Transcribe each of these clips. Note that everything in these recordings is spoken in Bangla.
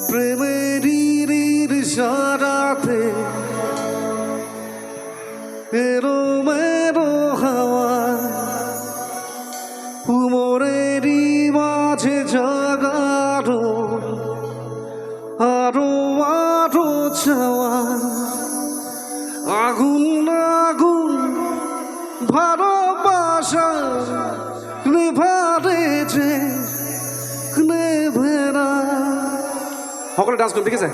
প্রেমের সারাতে এরো মেরো হাওয়া উমরেরই মাঝে জাগারো আরো আরো চাওয়া আগুন আগুন ভালোবাসা নেভারেছে নেভেরা সকলে ডান্স করুন ঠিক আছে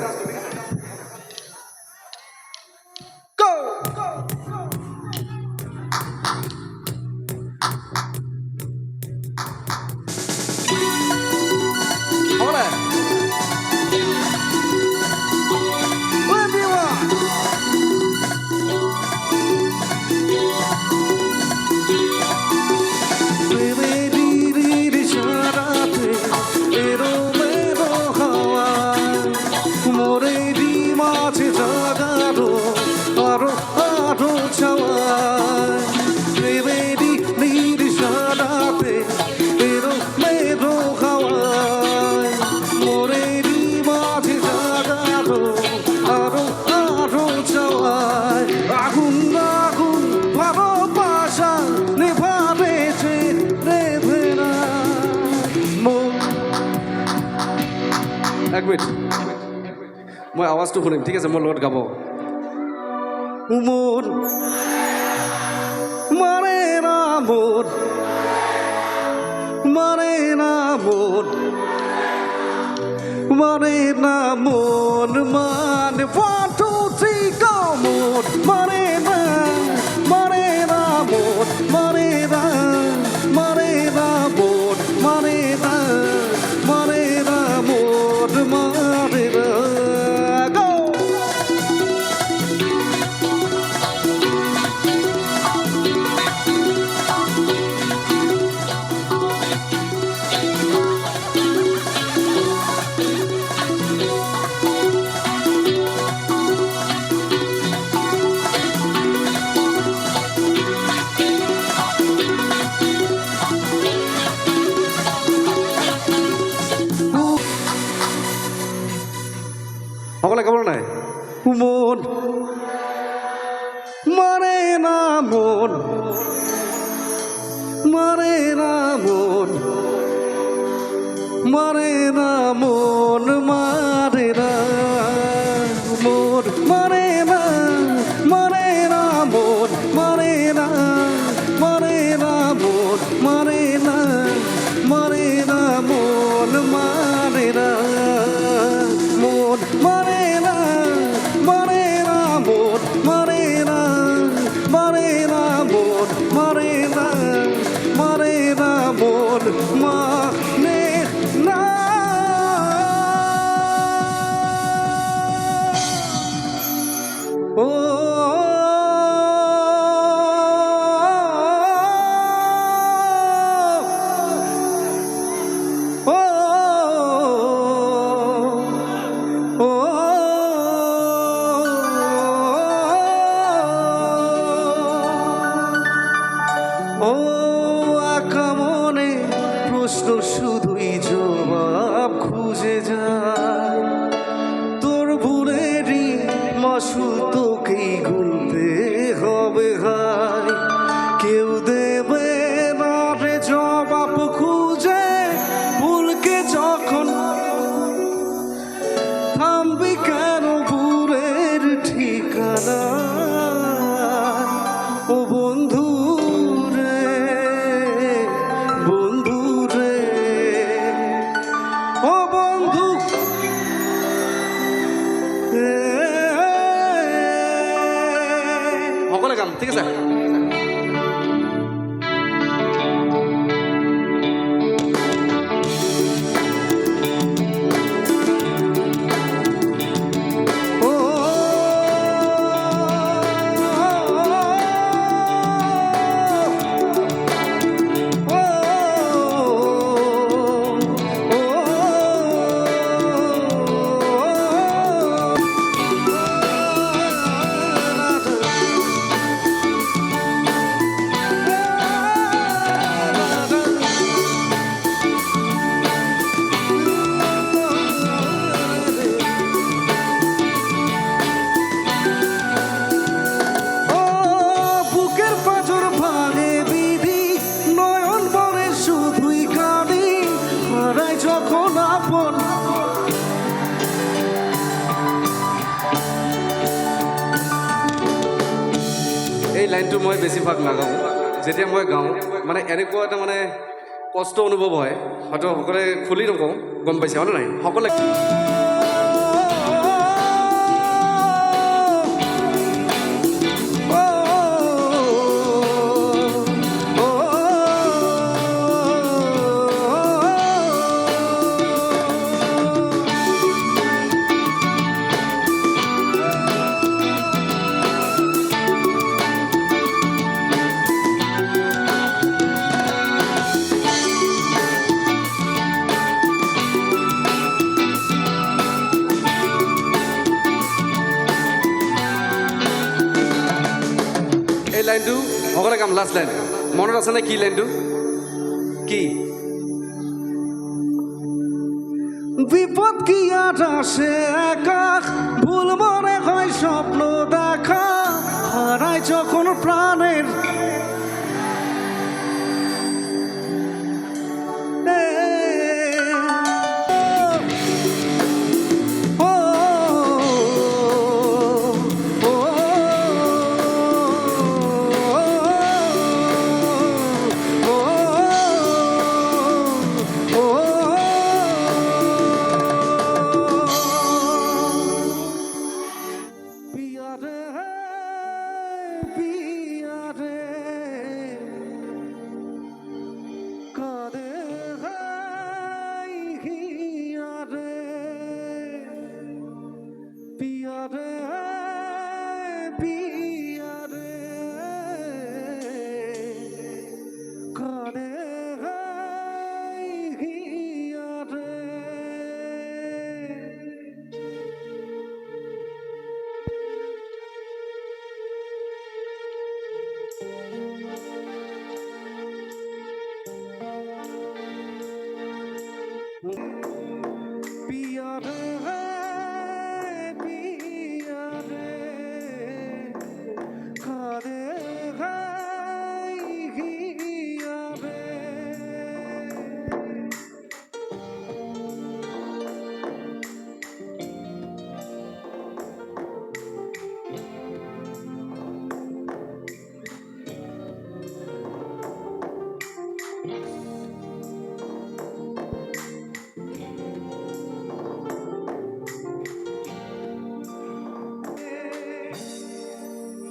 এক মিনিট মই আৱাজটো শুনিম ঠিক আছে মই লগত গাব মোর মারে না মোর মারে না মোর মারে না মোর মানে 1 2 3 go মোর মারে না মোর মারে না মোর মারে না মোর মারে না go সকলে কেমন নাই মন মারে না মন মারে না মন মারে না মন মারে না মন মারে না মন মারে না মন মারে না মন মারে না মন মারে না মন মারে না মন মারে না মন মানে না ও ও আঁকা মনে প্রশ্ন শুধুই জবাব খুঁজে যায় তোর ভুলেরই মাসুল তোকেই গুনতে হবে হায় কেউ দেবে না রে জবাব খুঁজে ভুলকে যখন থামবি কেন ভুলের ঠিকানা ও বন্ধু ও বন্ধু মই বেছিভাগ নাগাওঁ যেতিয়া মই গাওঁ মানে এনেকুৱা এটা মানে কষ্ট অনুভৱ হয় হয়তো সকলোৱে খুলি নকওঁ গম পাইছে হয়নে নাই সকলোৱে লাইনটো সকলোৱে কাম লাষ্ট লাইন মনত আছেনে কি লাইনটো কি বিপদ কি আট আসে একা ভুল মনে হয় স্বপ্ন দেখা হারায় যখন প্রাণের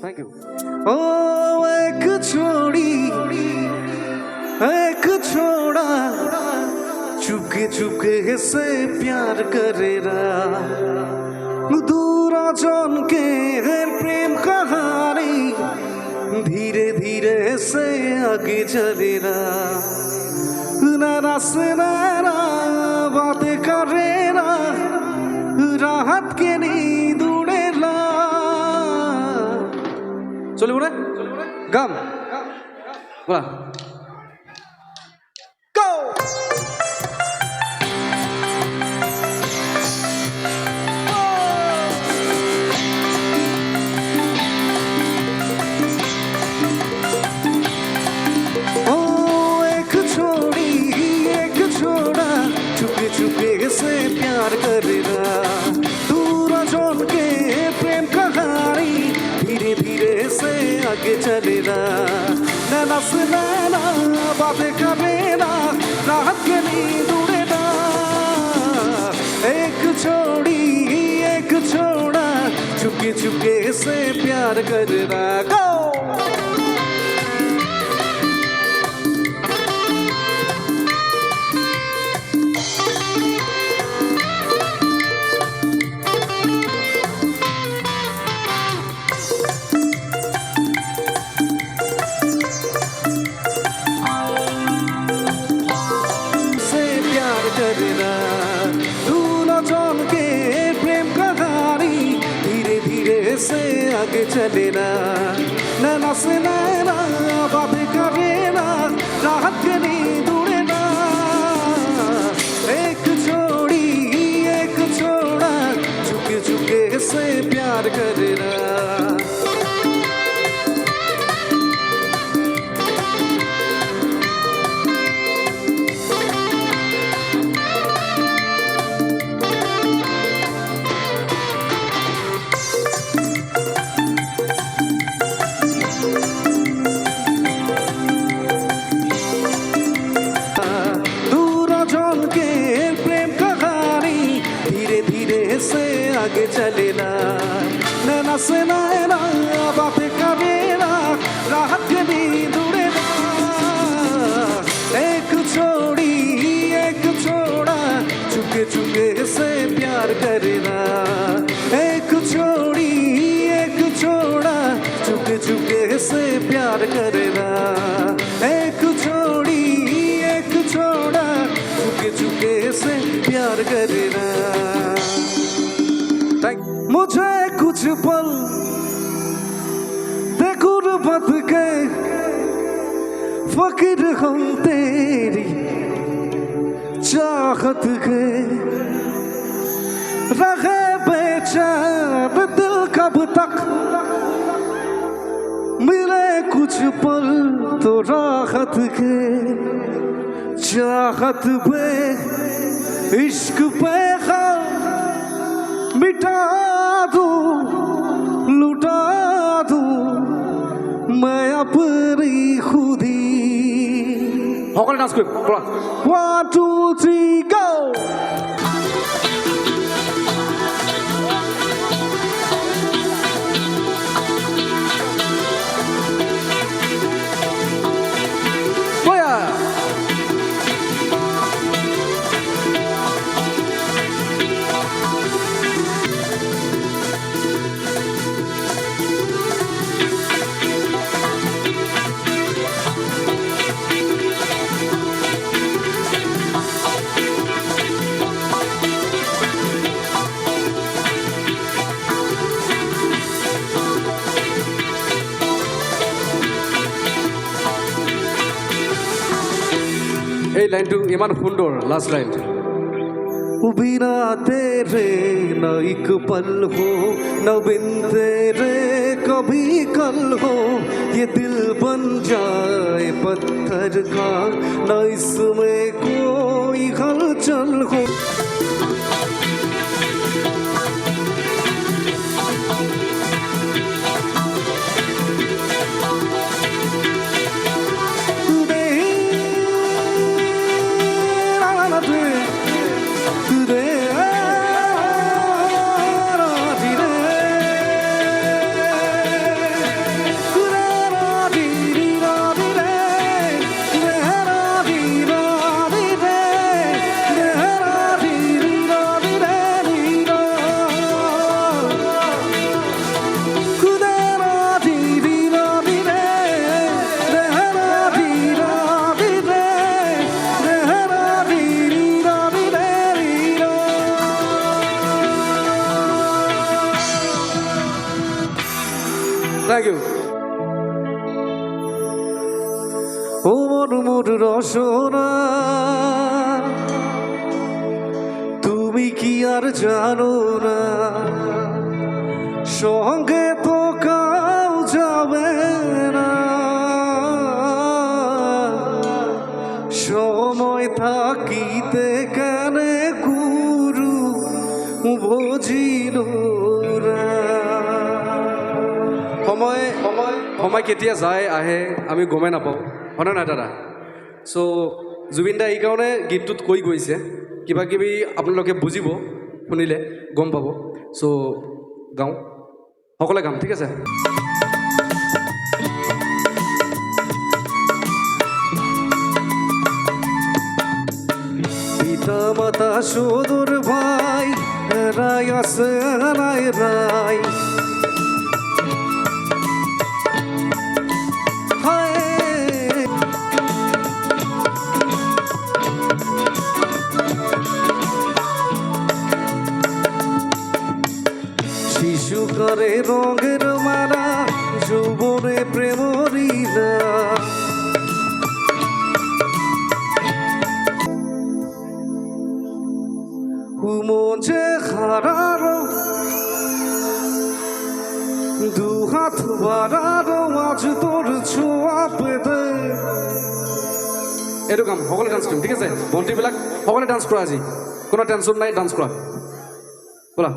Thank you. Oh, एक छोड़ी एक छोड़ा चुपके चुपके से प्यार करेगा दूर जन के प्रेम कहानी धीरे धीरे से आगे चलेगा नारा से नारा बातें करेगा राहत के नींद उड़ेला চলি বলে গাম বলা গো ও এক छोड़ी एक छोड़ा चुपके चुपके से प्यार करेगा दूर जन के प्रेम कहानी धीरे धीरे से आगे चलेगा नैना से नैना बातें करेगा राहत के नींद उड़ेगा एक छोड़ी एक छोड़ा चुपके चुपके से प्यार करेगा गो से आगे चलेना नैना से नैना बातें करेना राहत के नींद उड़ेना एक छोड़ी एक छोड़ा चुपके चुपके से प्यार करेना हम तेरी चाहत के रहे बेचैन दिल कब तक मिले कुछ पल तो राहत के चाहत पे इश्क पे खां मिटा दूं लुटा दूं मैं अपनी खुदी সকলে ডান্স কৰিম ব'লা 1 2 3 go এই লাইনটো ইমান সুন্দৰ লাষ্ট লাইন बिना तेरे न एक पल हो न बिन तेरे कभी कल हो ये दिल बन जाए पत्थर का न इसमें कोई हलचल हो Thank you. ও মন রসনা তুমি কি আর জানো না সঙ্গে তো কাউ যাবে না সময় থাকিতে কেনে গুরু বুঝিল সময় কেতিয়া যায় আহে আমি গমেই নাপাওঁ হয়নে নাই দাদা চ' জুবিন দা এইকাৰণে গীতটোত কৈ গৈছে কিবা কিবি আপোনালোকে বুজিব শুনিলে গম পাব চ' গাওঁ সকলোৱে গাম ঠিক আছে পিতা মাতা সুদূর ভাই রায় আছে রায় রায় শিশু করে রঙের মালা যৌবনে প্রেম লীলা মঞ্চে হারারো দু হাত বাড়ারো আজ তোর ছোঁয়া পেতে এইটো কাম সকলোৱে ডান্স কৰিম ঠিক আছে ভণ্টিবিলাক সকলোৱে ডান্স কৰা আজি কোনো টেনশ্যন নাই ডান্স কৰা ব'লা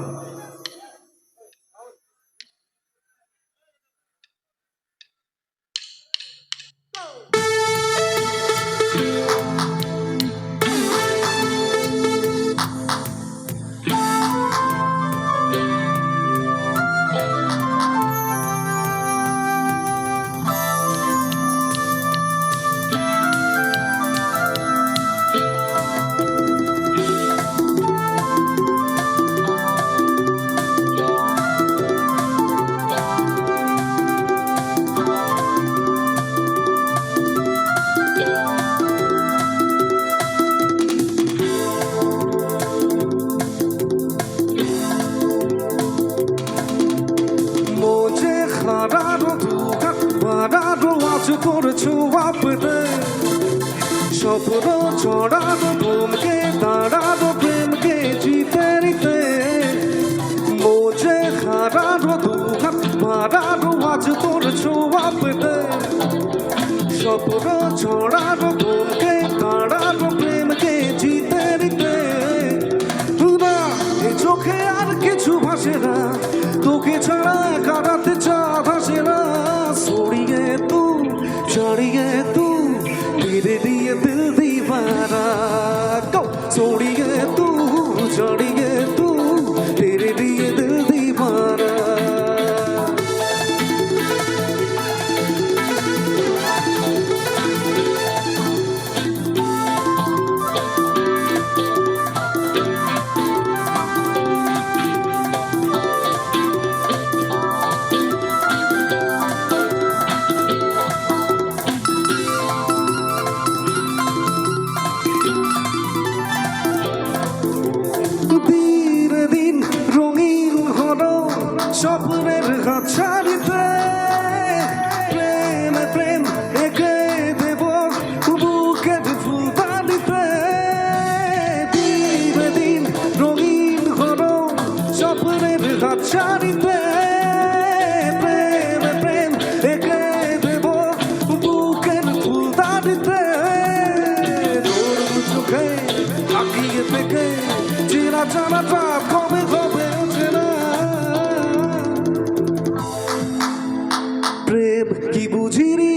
স্বপ্ন ছড়ানো ধুমকে দাঁড়ানো প্রেমকে জিতে নিতে মোজে হারানো দুহাত মারানো আজ তোর ছোঁয়া পেতে স্বপ্ন ছড়ানো ধুমকে দাঁড়ানো প্রেমকে জিতে নিতে না এ চোখে আর কিছু ভাসে না তোকে ছাড়া কাটাতে চাঁদ ভাসে না ছড়িয়ে তু চড়িয়ে তু तेरे लिए दिल दीवाना छोड़िए तू चढ़िए तू तेरे लिए दिल दीवाना স্বপ্নের হাতছাড়িতে প্রেম প্রেম একে দেব বুকের ফুলদানিতে দিন দিন রঙিন হলো স্বপ্নের হাতছাড়িতে প্রেম প্রেম একে দেব বুকের ফুলদানিতে তোর চোখে তাকিয়ে থেকে চেনা জানাটা কবে হবে চেনা প্রেম কি বুঝিনি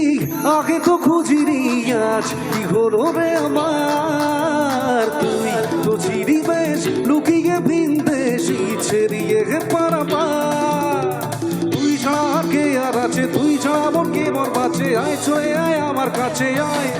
আগে তো খুঁজিনি আজ কি হলো রে আমার তুই তো ছিড়ি বেশ লুকিয়ে ভিনদেশ ছেড়িয়ে পারাপা তুই ছাড়া কে আর আছে তুই ছাড়া মন কে মর বাঁচে আয় চলে আয় আমার কাছে আয়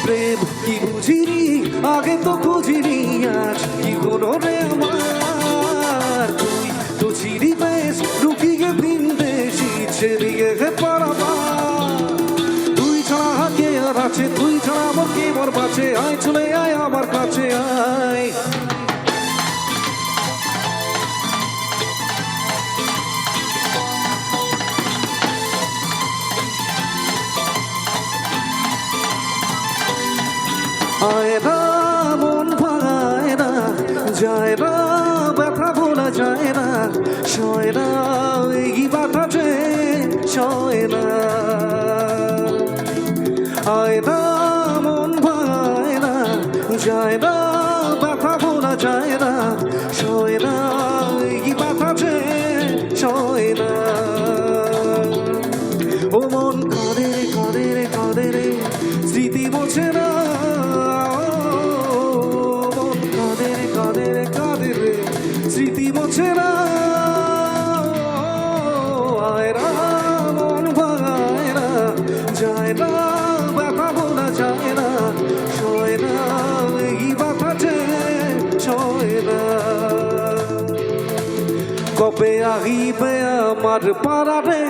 প্রেম কি বুঝিনি আগে তো খুঁজিনি আজ কি হলো রে আমার তুই তো ছিড়ি বেশ লুকিয়ে ভিনদেশি ছেড়িয়ে পারাবা তুই ছাড়া কে আর আছে তুই ছাড়া আমার কে মর বাঁচে আয় চলে আয় আমার কাছে আয় আয় না মন ভাঙায় না যায় না ব্যথা ভোলা যায় না সয় না এই ব্যথা যে সয় না আয় না মন ভাঙায় না যায় না ব্যথা ভোলা যায় না সয় না এই ব্যথা যে সয় না ও মন কাঁদে রে কাঁদে রে কাঁদে রে স্মৃতি মোছে না স্মৃতি মোছে না আয় না মন ভাঙায় না যায় না ব্যথা বলা যায় না সয় না এই ব্যথা যে সয় না কবে আহিবে আমার পাড়ারে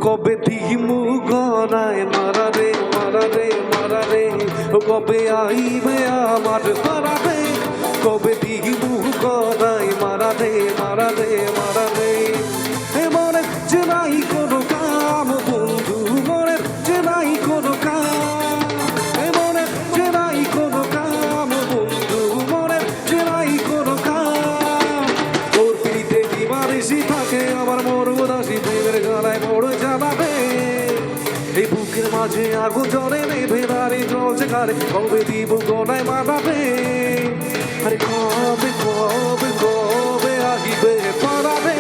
কবে দিমু গড়ায় মারারে মারারে মারারে কবে আইবে আমার পাড়ারে কবে দিমু গড়ায় মারারে মারারে মারারে মনে যে নাই কোনো কাম বন্ধু মনে যে নাই কোনো কাম মনে যে নাই কোনো কাম বন্ধু মনে যে নাই কোনো কাম তোর পিড়িতে দিবারেসি থাকে আমার মন উদাসী প্রেমের গলায় বড় জ্বালাবে এই বুকের মাঝে আগুন জ্বলে নেবে দাঁড়ি জ্বলছে কারে কবে দিব গলায় মানাবে আরে কবে কবে কবে আহিবে পারাবে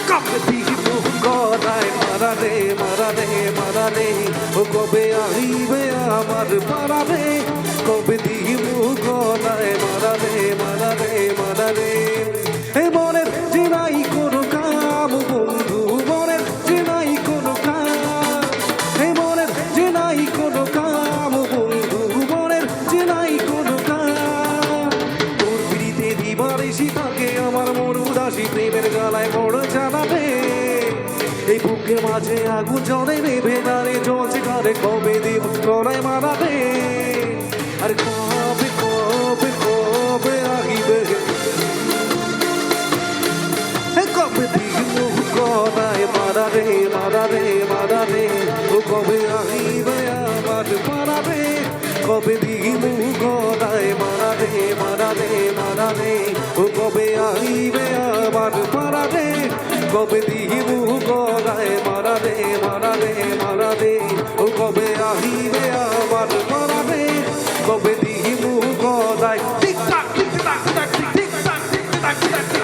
কবে দিব গলায় মারারে মারারে মারারে ও কবে আহিবে আমার পারাবে কবে দিব গলায় মারারে মারারে মারারে এ মনের যে নাই কোনো কাম বন্ধু মনের যে নাই কোনো কাম এ মনের যে নাই কোনো কাম বন্ধু মনের যে নাই কোনো কাম তোর পিড়িতে দিবারেসি থাকে আমার মন উদাসী প্রেমের গলায় বড় জানাবে এই বুক বুকে মাঝে আগুন জ্বলে নেভে না রে জ্বলছে ঘরে কবে দিব গলায় মারা রে আর কবে কবে কবে আহিবে কবে দিব গলায় মারা রে মারা রে মারা রে ও কবে আহিবে আমার মারা রে কবে দিব গলায় মারা রে মারা রে মারা রে ও কবে আহিবে আমার মারা রে কবে দিব গলায় মারা রে মারা রে মারা রে ও কবে আহিবে আমার মারা রে কবে দিব গলায় টিক টাক টিক টাক টিক টাক টিক টাক টিক টাক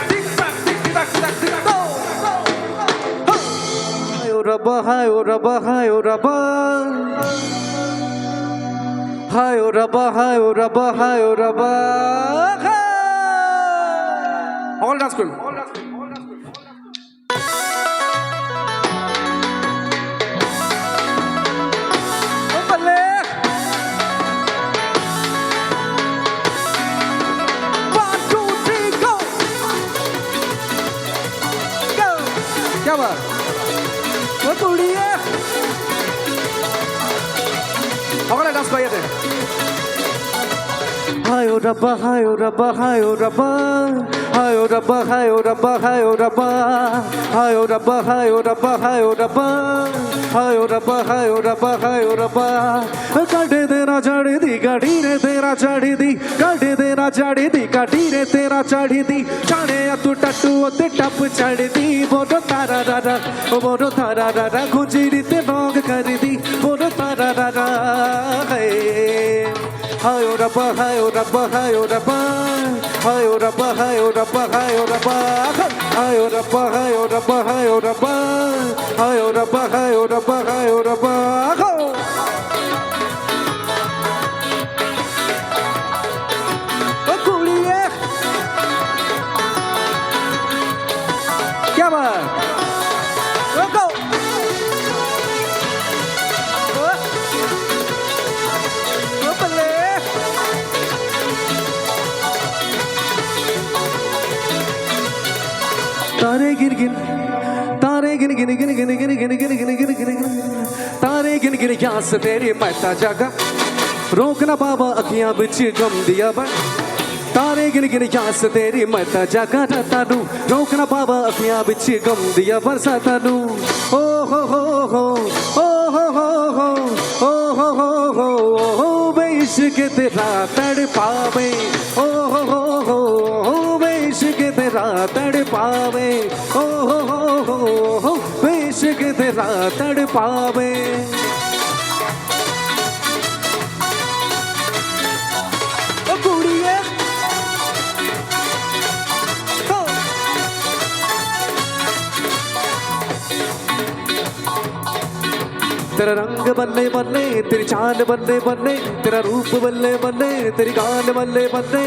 টিক টাক টিক টাক টিক টাক হায় ও রব্বা হায় ও রব্বা হায় ও রব্বা হায় ও রব্বা হায় ও রব্বা হায় ও রব্বা অল ডান্স করুন क्या बात वो तोड़ी है हमारा डांस पाइए थे हाय ओ रब्बा हाय ओ रब्बा हाय ओ रब्बा हाय ओ रब्बा हाय ओ रब्बा हाय ओ रब्बा हाय ओ रब्बा हाय ओ रब्बा हाय ओ रब्बा हाय ओ रब्बा हाय ओ रब्बा हाय ओ रब्बा काटे तेरा चढ़ी दी गाड़ी रे तेरा चढ़ी दी काटे तेरा चढ़ी दी गाड़ी रे तेरा चढ़ी दी चाणे तू टट्टू ते टप चढ़ी दी बोलो तारा रारा बोलो तारा रारा गुंजीरी ते नोग कर दी बोलो तारा रारा हाय ओ रब्बा हाय ओ रब्बा हाय ओ रब्बा हाय ओ रब्बा हाय ओ रब्बा हाय ओ रब्बा हाय ओ रब्बा हाय ओ रब्बा हाय ओ रब्बा हाय ओ रब्बा हाय ओ रब्बा हाय ओ रब्बा ओ कुड़िए क्या बात गो तारे गिन गिन तारे गिन गिन गिन गिन गिन गिन गिन गिन गिन गिन गिन तारे गिन गिन यहाँ से तेरी महता जागा रोकना बाबा अखियां बिच गम दिया बन तारे गिन गिन यहाँ से तेरी महता जागा रहता नू रोकना बाबा अखियां बिच गम दिया बरसाता नू ओ हो हो हो ओ हो हो हो ओ हो हो हो बेइश्क तेरा तड़पावे ओ हो हो बेइश्क तेरा तड़पावे ओ हो बेइश्क तेरा तड़पावे ओ कुड़िए तेरा रंग बल्ले बल्ले तेरी चाल बल्ले बल्ले तेरा रूप बल्ले बल्ले तेरी गाल बल्ले बल्ले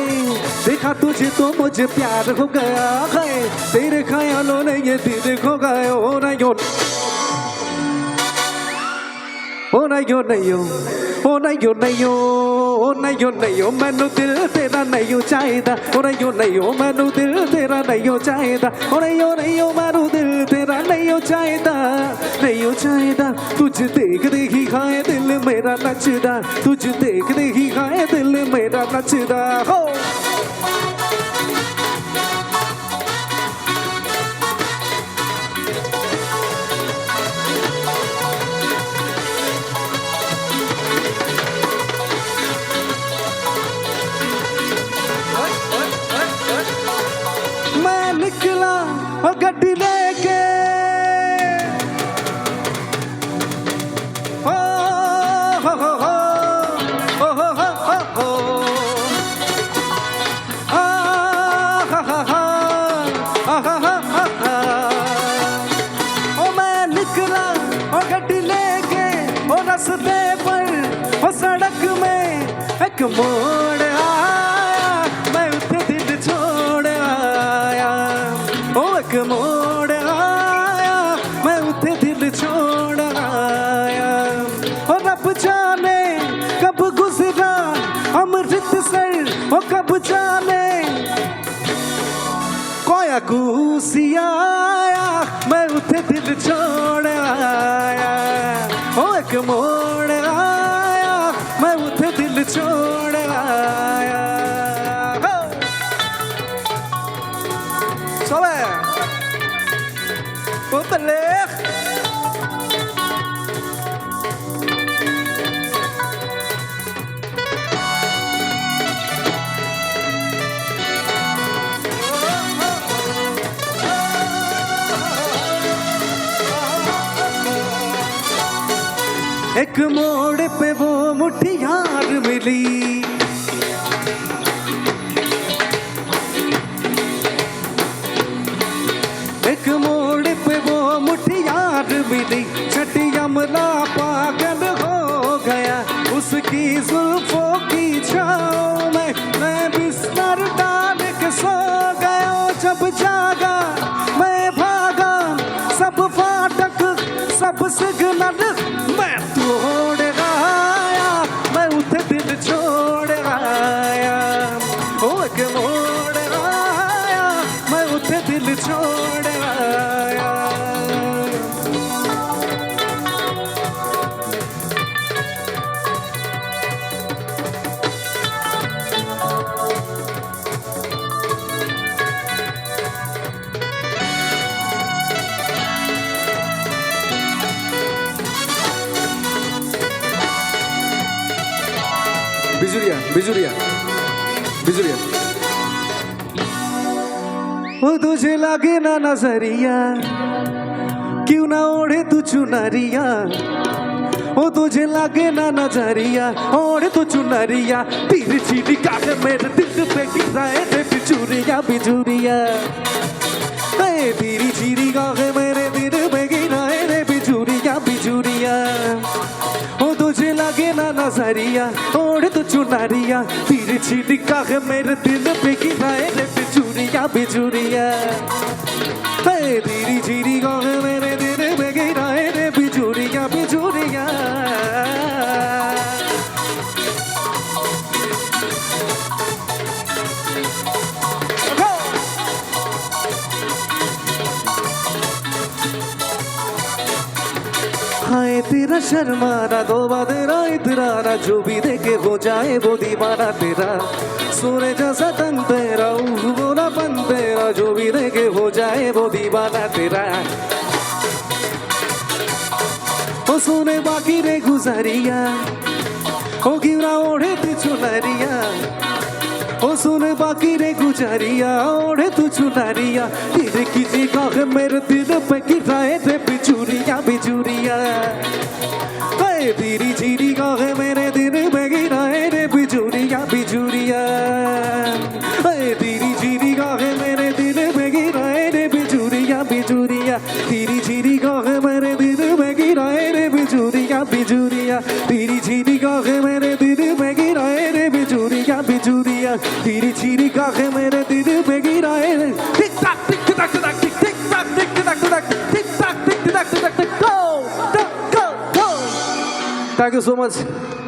देखा तुझे तो मुझे प्यार हो गया है तेरे ख्यालों ने ये दिल खो गए ओ नहीं ओ नहीं ओ नहीं ओ नहीं ओ नहीं ओ नहीं ओ नहीं ओ मैनू दिल तेरा नहीं चाहिदा ओ नहीं ओ मैनू दिल तेरा नहीं चाहिदा ओ नहीं ओ मैनू दिल तेरा नहीं चाहिदा नहीं चाहिदा तुझे देख ही खाए दिल मेरा नचदा तुझे देख ही खाए दिल मेरा नचदा हो मैं निकला गड्डी लेके रस्ते पर सड़क में एक मोड़ आया मैं उसे दिल छोड़ आया ओ एक मोड़ आया मैं उसे दिल छोड़ आया और रब जाने कब गुजरा अमृतसर ओ कब जाने कोया कूसिया आया मैं उसे दिल छोड़ आया मोड़ आया मैं उठे दिल छोड़ आया सोबे बल्ले एक मोड़ पे वो मुठियार मिली एक मोड़ पे वो मुठियार मिली छठी अमला पागल हो गया उसकी जुल्फों की छाँव में मैं बिस्तर डाल के सो गया जब जागा मैं भागा सब फाटक सब सिग्नल मैं तोड़ आया मैं उठे दिल छोड़ आया ओ एक मोड़ आया मैं उठे दिल छोड़ आया बिजुरिया बिजुरिया बिजुरिया वो तुझे लगे ना नजरिया क्यों ना ओढ़े तू चुनरिया ओ तुझे लगे ना नजरिया ओढ़े तू चुनरिया पीर चीनी काटे मेरे दिल पे गिराए थे बिजुरिया बिजुरिया तेरी चीनी काटे मेरे दिल पे गिराए थे बिजुरिया बिजुरिया ओ तुझे लगे ना नजरिया ओढ़े तू चुनरिया पीर चीनी काटे मेरे दिल पे गिराए थे बिजुरिया बिजुरिया तेरी चीनी काटे मेरे दिल पे गिराए थे बिजुरिया बिजुरिया हाय तेरा शर्माना तोबा तेरा इतराना जो भी देखे हो जाए वो दीवाना तेरा सोने जैसा तन तेरा बोला पन तेरा जो भी देखे हो जाए वो दीवाना तेरा ओ सोने बाकी रे गुजरिया ओ गिरा ओढ़े तू चुनरिया ओ सुन बाकी रे गुजरिया ओढ़े तू चुनरिया तेरे किसी का मेरे दिल पे गिराए थे बिजुरिया बिजुरिया तेरी चीनी का मेरे दिल पे गिराए थे बिजुरिया बिजुरिया तेरी चीनी का मेरे दिल पे गिराए थे बिजुरिया बिजुरिया तेरी चीनी का मेरे दिल पे गिराए थे बिजुरिया बिजुरिया तेरी चीनी का मेरे दिल पे गिराए थे बिजुरिया बिजुरिया तेरी चीनी का मेरे दिल पे गिराए थे टिक tock tick tock tick tick tick tock tick tock tick tick tock tick tock tick tock go go go thank you so much